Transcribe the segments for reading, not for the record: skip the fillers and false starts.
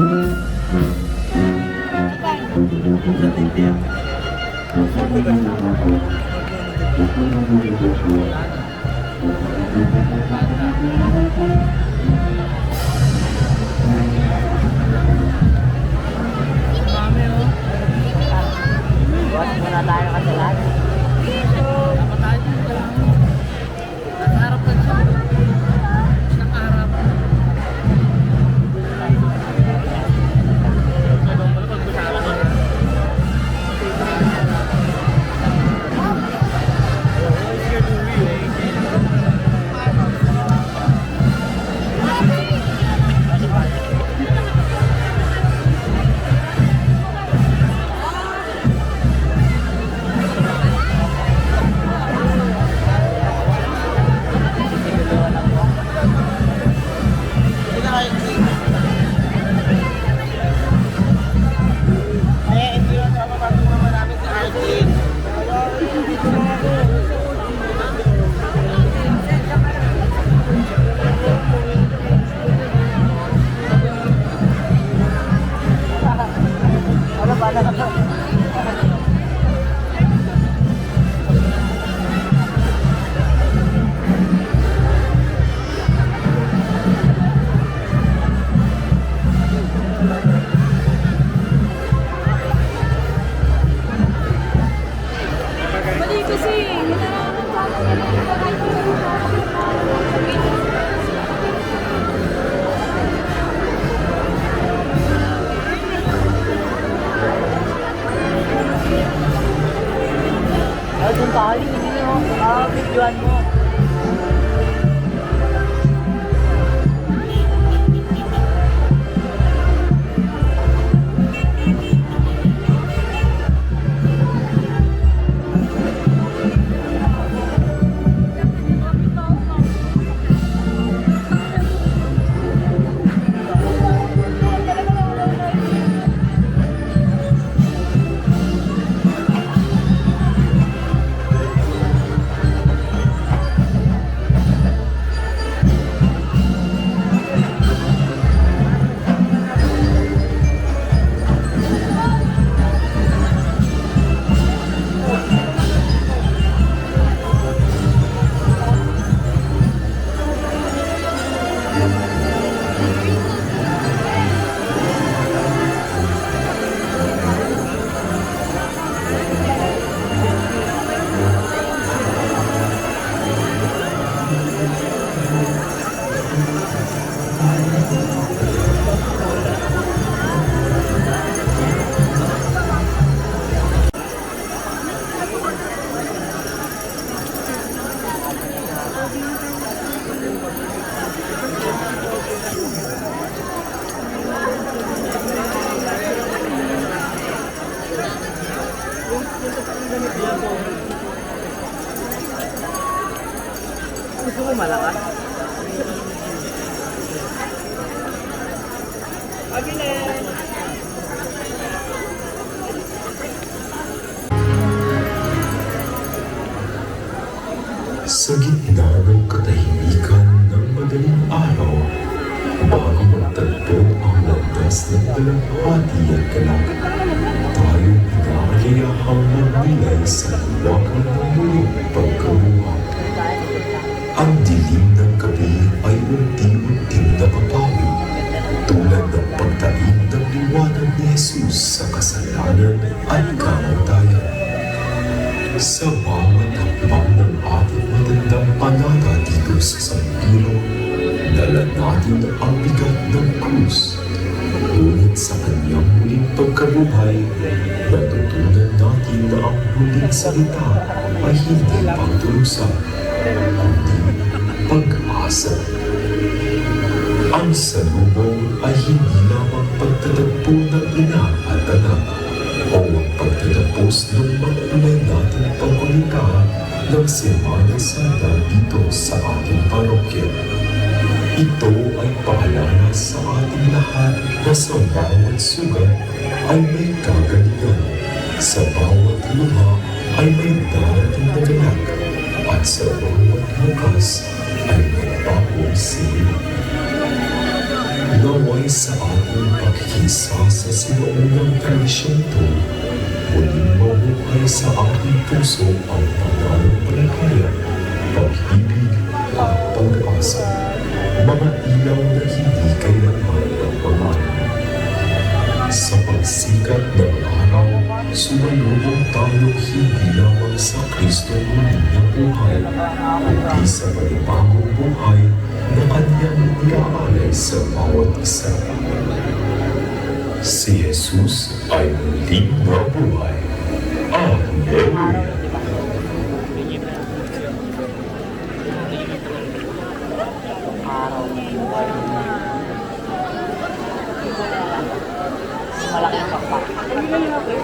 Bukas muna tayo nakasilat. Dapat tayo dito lang. Nakaharap lang siya. Nakaharap. Ano ba na? Mali kasi. Ay, doon tayo. Hindi mo. Videoan mo. Gusto mo malakas? Pagilin! Sa gitna ng katahimikan ng madaling araw, bago magtagpo ang landas ng dalamhati at galak, tayo inaalayahang magnilay sa liwagan ng muling pagkamuha. Ang dilim ng gabi ay unti-unting napapawi, tulad ng pagtaig ng liwanag ni Jesus sa kasalanan at kamatayan. Sa bawat hakbang ng ating matandang panata dito sa San Pino, dala natin ang bigat ng krus. Ngunit sa kanyang muling pagkabuhay, natutunan natin na ang huling salita ay hindi pagdurusa, kundi pag-asa. Ang salubong ay hindi lamang pagtatagpo ng ina at anak, o ang pagtatapos ng makulay nating pagkulita ng Semana Santa dito sa ating parokya. Ito ay paalala sa ating lahat na sa bawat sugat ay may kagalingan, sa bawat luha ay may darating na galak, at sa bawat bukas ay may bagong silid. Naway sa ating pakikisa sa sinaunang tradisyon ito, muling mabuhay sa ating puso ang pananampalataya, pag-ibig at pag-asa, mga ilaw na hindi kailanman napamaan. Sa pagsikat ng araw, sumalubong tayo hindi lamang sa Kristo muling na buhay, kundi sa panibagong buhay na kanyang inaalay sa bawat isa. Si Jesus ay muling nabuhay. Alleluia! Araw na buhay. Malaki ang pakpak. Malaki.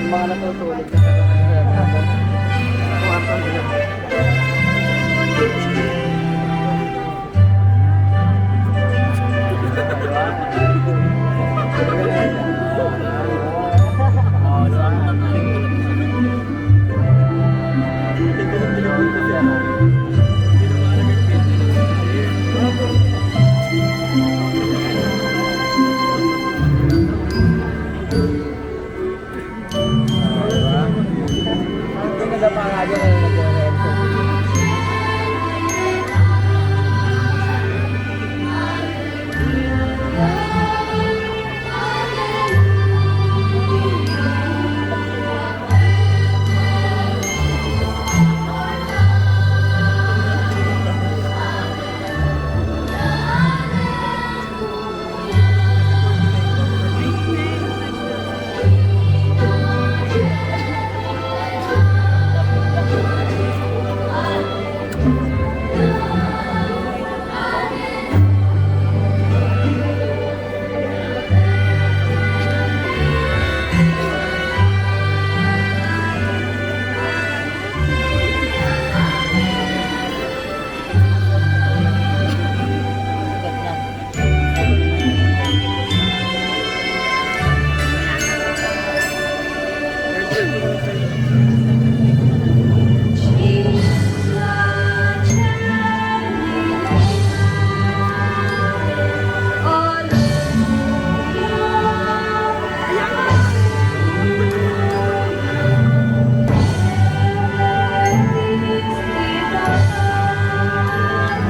Mga natutulog na Ang ganda pa nga dyan ay nag-rehearsal.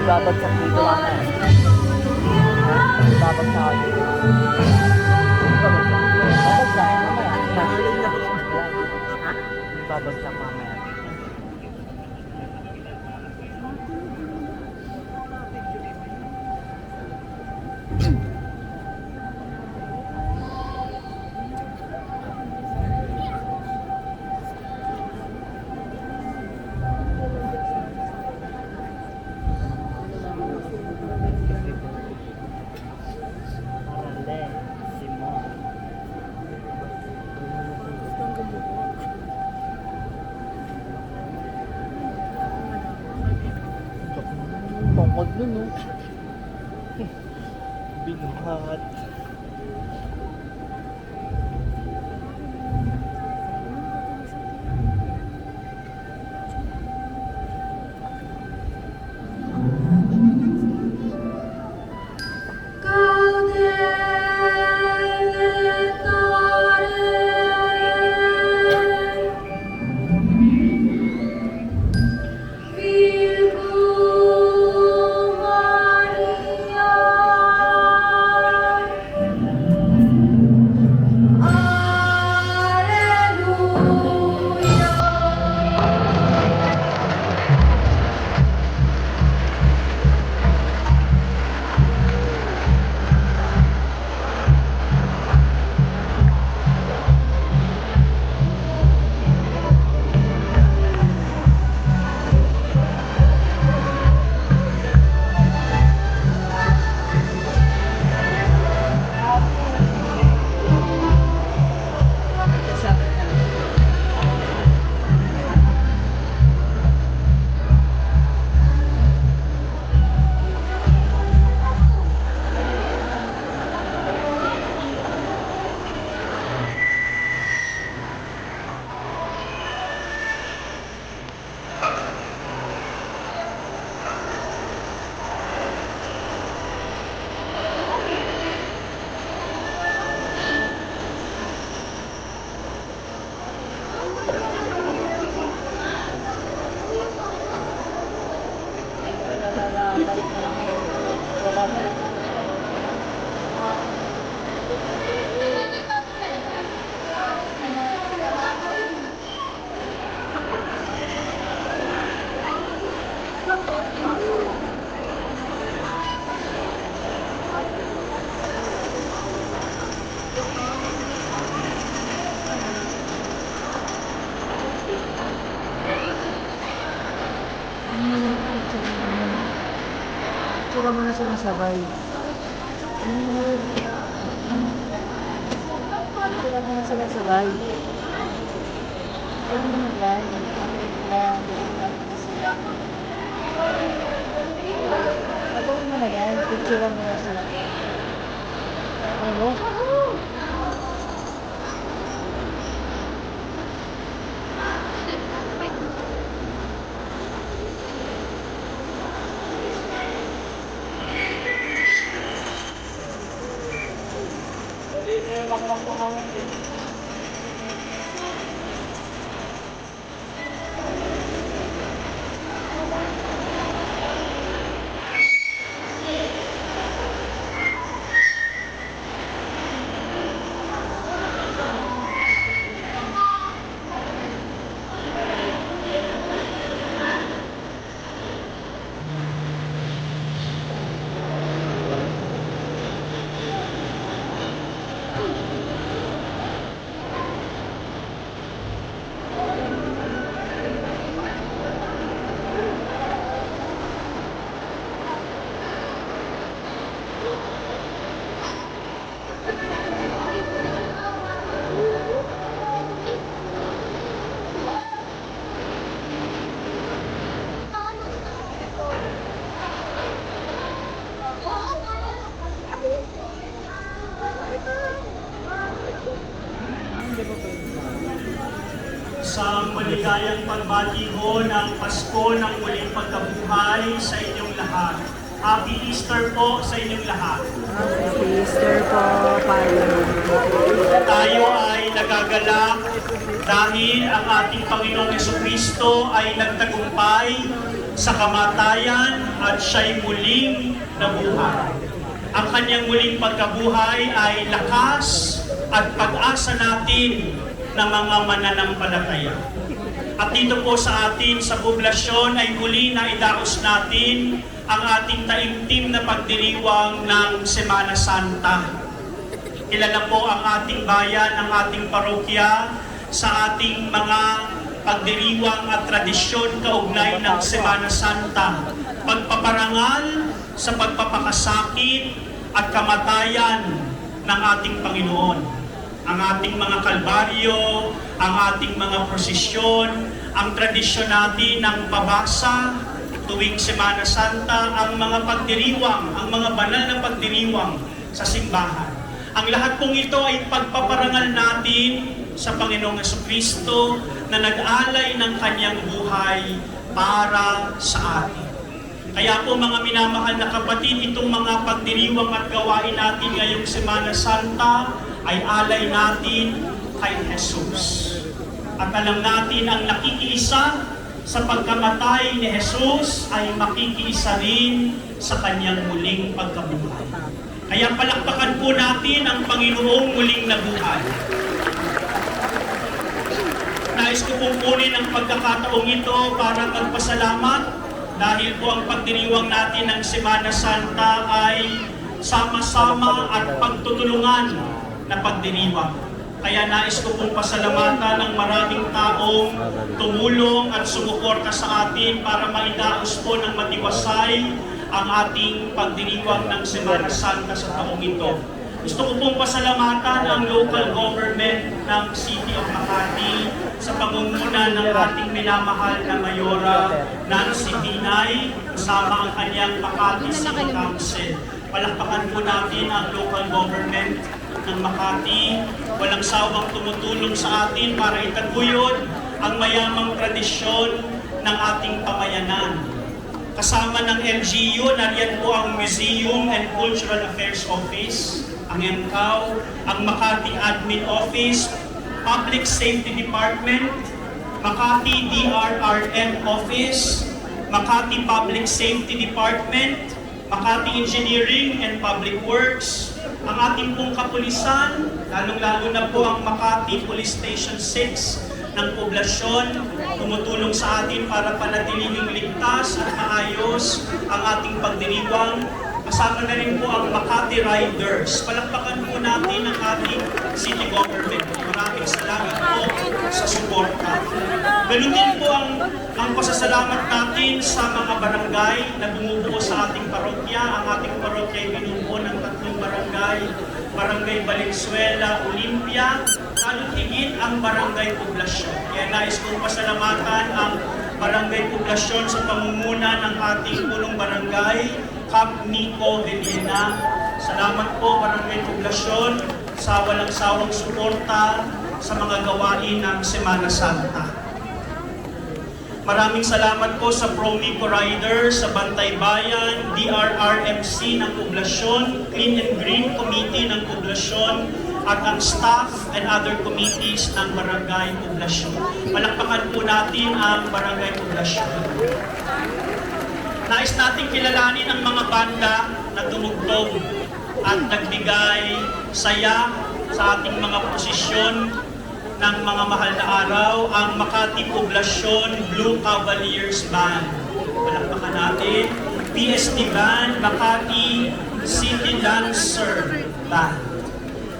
Babagsak dito mana. Babagsak dito. Babagsak mamaya. Babagsak mamaya. Tungkod nun, no? Binuhat. Sila mo na sumasabay. Sila mo na sumasabay. Ano naman yan? Pagawin mo na yan. Picture mo na sila. Ano? Isang maligayang pagbati ko ng Pasko ng muling pagkabuhay sa inyong lahat. Happy Easter po sa inyong lahat. Easter po, Father. Tayo ay nagagalak dahil ang ating Panginoong Jesucristo ay nagtagumpay sa kamatayan at siya'y muling nabuhay. Ang kanyang muling pagkabuhay ay lakas at pag-asa natin ng mga mananampalataya. At dito po sa atin sa poblasyon ay muli na idaos natin ang ating taimtim na pagdiriwang ng Semana Santa. Kilala po ang ating bayan, ang ating parokya sa ating mga pagdiriwang at tradisyon kaugnay ng Semana Santa. Pagpaparangal sa pagpapakasakit at kamatayan ng ating Panginoon. Ang ating mga kalbaryo, ang ating mga prosesyon, ang tradisyon natin ng pabasa tuwing Semana Santa, ang mga pagdiriwang, ang mga banal na pagdiriwang sa simbahan. Ang lahat pong ito ay pagpaparangal natin sa Panginoong Jesucristo na nag-alay ng kanyang buhay para sa atin. Kaya po mga minamahal na kapatid, itong mga pagdiriwang at gawain natin ngayong Semana Santa ay alay natin kay Jesus. At alam natin ang nakikiisa sa pagkamatay ni Jesus ay makikiisa rin sa kanyang muling pagkabuhay. Kaya palakpakan po natin ang Panginoong muling nabuhay. Nais ko pong kunin ang pagkakataong ito para magpasalamat dahil po ang pagdiriwang natin ng Semana Santa ay sama-sama at pagtutulungan na pagdiriwang. Kaya nais ko pong pasalamatan ng maraming taong tumulong at sumuporta sa atin para maidaos po ng matiwasay ang ating pagdiriwang ng Semana Santa sa taong ito. Gusto ko pong pasalamatan ang local government ng City of Makati sa pangunguna ng ating minamahal na Mayora Nancy Binay kasama ang kanyang Makati City Council. Palakpakan po natin ang local government ng Makati. Walang sawang tumutulong sa atin para itaguyod ang mayamang tradisyon ng ating pamayanan. Kasama ng LGU, nariyan po ang Museum and Cultural Affairs Office, ang MCAO, ang Makati Admin Office, Public Safety Department, Makati DRRM Office, Makati Public Safety Department, Makati Engineering and Public Works, ang ating pong kapulisan, lalong-lalo na po ang Makati Police Station 6 ng poblasyon, tumutulong sa atin para panatilihing ligtas at maayos ang ating pagdiriwang. Kasama na rin po ang Makati Riders. Palakpakan po natin ang ating city government. Maraming salamat po sa suporta. Ganun din po ang pasasalamat natin sa mga barangay na bumubuo sa ating parokya. Ang ating parokya ay binubuo ng 3 barangay. Barangay Valenzuela, Olympia, lalo't higit ang Barangay Poblasyon. Kaya nais kong pasalamatan ang Barangay Poblasyon sa pamumuna ng ating punong barangay, Cap Nico Villena. Salamat po Barangay Poblasyon sa walang sawang suporta sa mga gawain ng Semana Santa. Maraming salamat po sa Promico Riders, sa Bantay Bayan, DRRMC ng Poblasyon, Clean and Green Committee ng Poblasyon, at ang staff and other committees ng Barangay Poblasyon. Palakpakan po natin ang Barangay Poblasyon. Nais natin kilalanin ang mga banda na tumugtog at nagbigay saya sa ating mga posisyon ng mga mahal na araw, ang Makati Poblasyon Blue Cavaliers Band. Palakpakan natin. PSD Band, Makati City Dancer Band.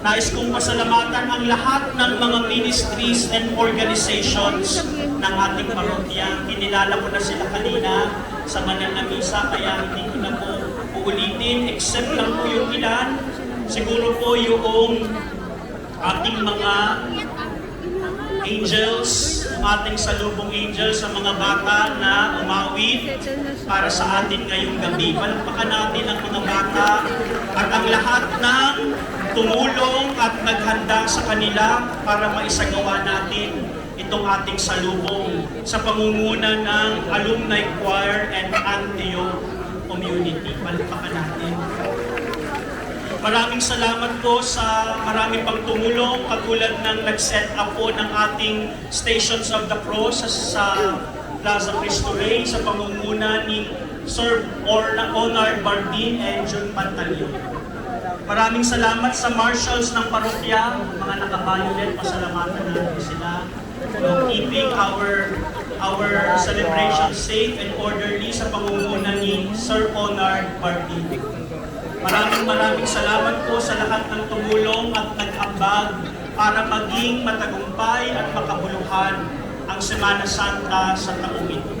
Nais kong pasalamatan ang lahat ng mga ministries and organizations ng ating parokya. Kinilala ko na sila kanina sa banal na misa, kaya hindi ko na po uulitin, except lang po yung ilan. Siguro po yung ating mga angels, ating salubong angels sa mga bata na umawit para sa atin ngayong gabi. Palakpakan natin ang mga bata at ang lahat ng tumulong at naghanda sa kanila para maisagawa natin itong ating salubong sa pangunguna ng Alumni Choir and Antio Community. Palakpakan natin. Maraming salamat po sa marami pang tumulong, katulad ng nag-set up po ng ating Stations of the Cross sa Plaza Cristo Rey sa pangunguna ni Sir Onar Bardin and Jun Pantalyon. Maraming salamat sa marshals ng parokya, mga naka-violet, pasalamatan natin sila. Keeping our celebration safe and orderly sa pangunguna ni Sir Onar Bardin. Maraming salamat po sa lahat ng tumulong at nag-ambag para maging matagumpay at makabuluhan ang Semana Santa sa taong ito.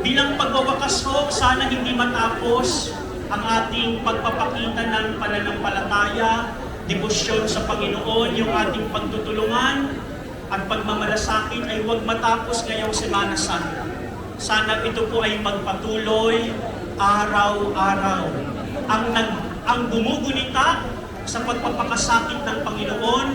Bilang pagwawakas ho, sana hindi matapos ang ating pagpapakita ng pananampalataya, debosyon sa Panginoon, yung ating pagtutulungan at pagmamalasakit ay huwag matapos ngayong Semana Santa. Sana ito po ay magpatuloy araw-araw. Ang gumugunita sa pagpapakasakit ng Panginoon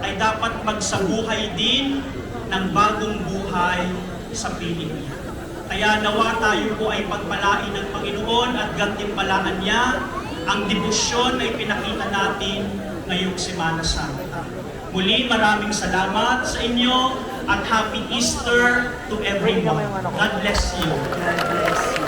ay dapat magsabuhay din ng bagong buhay sa piling niya. Kaya nawa tayo po ay pagpalain ng Panginoon at gantimpalaan niya ang debosyon ay pinakita natin ngayong Semana Santa. Muli, maraming salamat sa inyo at Happy Easter to everyone. God bless you. God bless you.